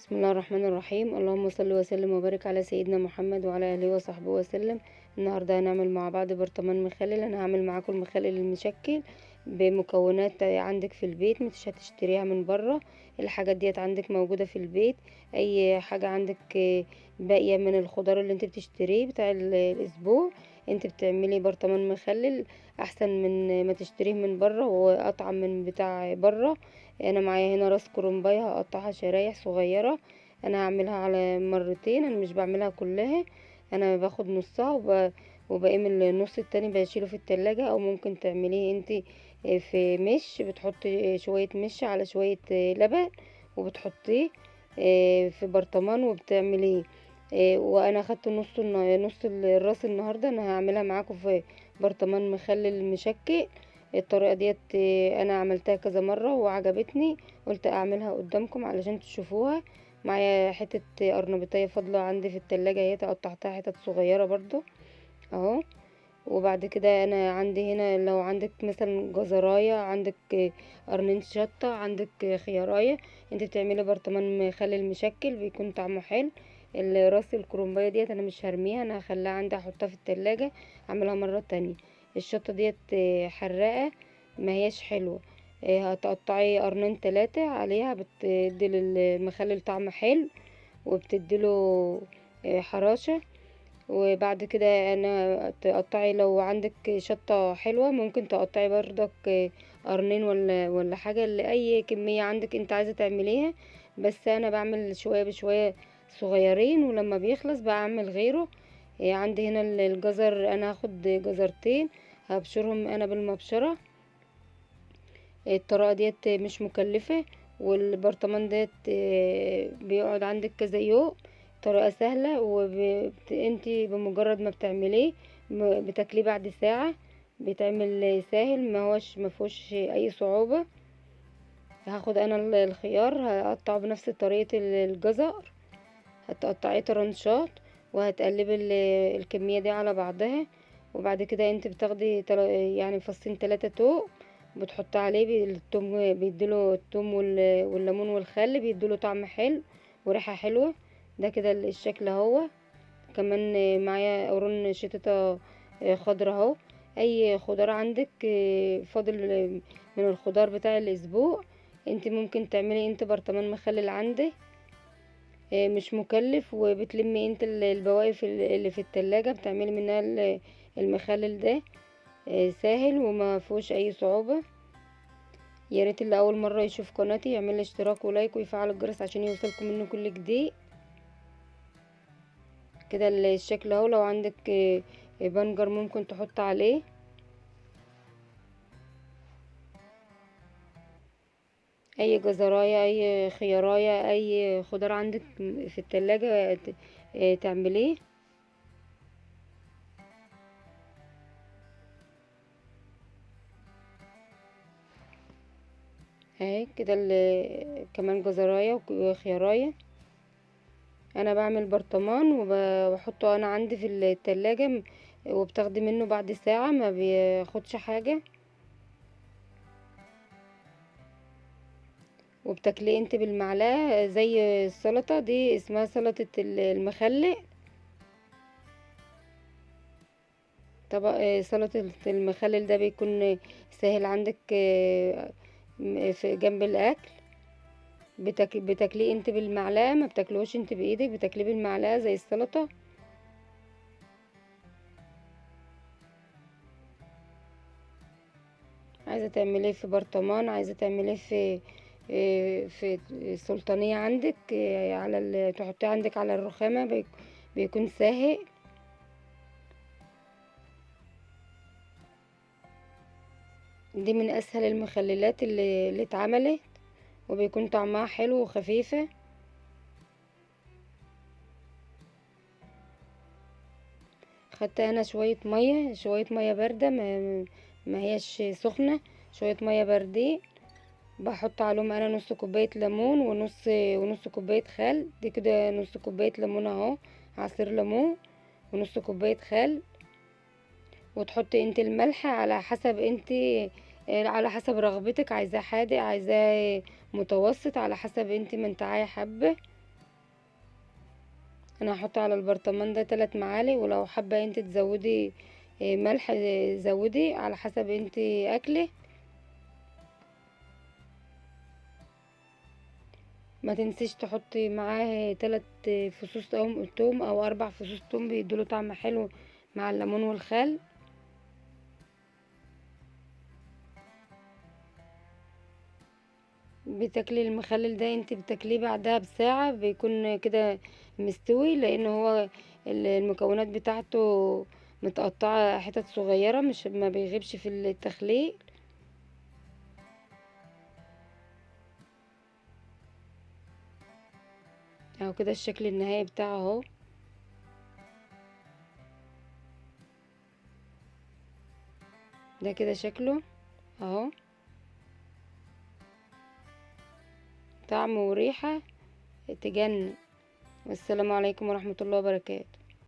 بسم الله الرحمن الرحيم. اللهم صل وسلم وبارك على سيدنا محمد وعلى اله وصحبه وسلم. النهارده هنعمل مع بعض برطمان مخلل. انا هعمل معاكم المخلل المشكل بمكونات عندك في البيت، مش هتشتريها من بره. الحاجات ديت عندك موجوده في البيت. اي حاجه عندك باقيه من الخضار اللي انت بتشتريه بتاع الاسبوع، انت بتعملي برطمان مخلل احسن من ما تشتريه من بره، واطعم من بتاع بره. انا معايا هنا راس كرنبايه هقطعها شرايح صغيره. انا هعملها على مرتين، انا مش بعملها كلها، انا باخد نصها وبقيم النص التاني بشيله في التلاجة. او ممكن تعمليه انت في مش، بتحطي شوية مش على شوية لبن وبتحطيه في برطمان وبتعمليه. وانا اخدت نص الراس النهارده، انا هعملها معاكم في برطمان مخلل مشكل. الطريقة ديت انا عملتها كذا مرة وعجبتني، قلت اعملها قدامكم علشان تشوفوها. معايا حتة قرنبيطية فاضلة عندي في التلاجة، هي قطعتها حتت صغيرة برضو اهو. وبعد كده انا عندي هنا، لو عندك مثلا جزراية، عندك قرنين شطة، عندك خياراية، انت بتعملي برطمان مخلل مشكل بيكون طعمه حلو. راس الكرنباية ديت انا مش هرميها، انا هخليها عندي احطها في التلاجة اعملها مرة تانية. الشطة ديت حراقة، ما هياش حلوة. هتقطعي قرنين 3 عليها، بتدي للمخلل طعم حلو وبتديله حراشة. وبعد كده انا تقطعي، لو عندك شطة حلوة ممكن تقطعي بردك قرنين ولا حاجة لأي كمية عندك انت عايزة تعمليها. بس انا بعمل شوية بشوية صغيرين، ولما بيخلص بعمل غيره. عندي هنا الجزر، انا هاخد جزرتين هبشرهم انا بالمبشرة. الطريقة ديت مش مكلفة، والبرطمان ديت بيقعد عندك كذا يوم. طريقة سهلة، انتي بمجرد ما بتعمليه بتاكليه بعد ساعة. بيتعمل سهل، ما فيهوش اي صعوبة. هاخد انا الخيار هقطعه بنفس طريقة الجزر، هتقطعيه طرنشات وهتقلبي الكمية دي على بعضها. وبعد كده انت بتاخدي يعني فصين 3 توم، بتحط عليه التوم، بيديله التوم والليمون والخل بيديله طعم حلو وريحة حلوة. ده كده الشكل اهو. كمان معايا قرون شطة خضرا اهو. اي خضار عندك فاضل من الخضار بتاع الاسبوع، انت ممكن تعملي انت برطمان مخلل عندك مش مكلف، وبتلمي انت البواقي اللي في التلاجة بتعملي منها المخلل ده. سهل وما فيهوش اي صعوبة. يا ريت اللي اول مره يشوف قناتي يعمل لي اشتراك ولايك ويفعل الجرس عشان يوصلكم منه كل جديد. كده الشكل اهو. لو عندك بنجر ممكن تحط عليه. اي جزرايه، اي خيارايه، اي خضار عندك في التلاجة تعمليه. اهي كده كمان جزرايه وخيارايه. انا بعمل برطمان وبحطه انا عندي في التلاجة، وبتاخدي منه بعد ساعة ما بياخدش حاجة، وبتاكليه انت بالمعلقة زي السلطة دي، اسمها سلطة المخلل. طبق سلطة المخلل ده بيكون سهل عندك في جنب الاكل. بتاكليه انت بالمعلقة، ما بتاكلوش انت بايدك، بتاكليه بالمعلقة زي السلطة. عايزة تعمليه في برطمان، عايزة تعمليه في سلطانية عندك على تحطيه عندك على الرخامة، بيكون ساهق. دي من اسهل المخللات اللي اتعملت، وبيكون طعمها حلو وخفيفة. خدت انا شوية مية باردة، ما هيش سخنة، شوية مية باردين. بحط عليهم انا نص كوباية ليمون ونص كوباية خل. دي كده نص كوباية ليمون اهو، عصير ليمون، ونص كوباية خل. وتحطي انت الملح على حسب انت، على حسب رغبتك، عايزاه حادق عايزاه متوسط، على حسب انت ما انت عايزه حبه. انا هحط على البرطمان ده 3 معالق، ولو حابه انت تزودي ملح زودي على حسب انت اكله. ما تنسيش تحطي معاه 3 فصوص توم او 4 فصوص توم، بيدوله طعم حلو مع الليمون والخل. بتاكلي المخلل ده انت بتاكليه بعدها بساعة بيكون كده مستوي، لان هو المكونات بتاعته متقطعة حتت صغيرة، مش ما بيغيبش في التخليل. اهو كده الشكل النهائي بتاعه اهو. ده كده شكله اهو، طعم وريحة تجنن. والسلام عليكم ورحمة الله وبركاته.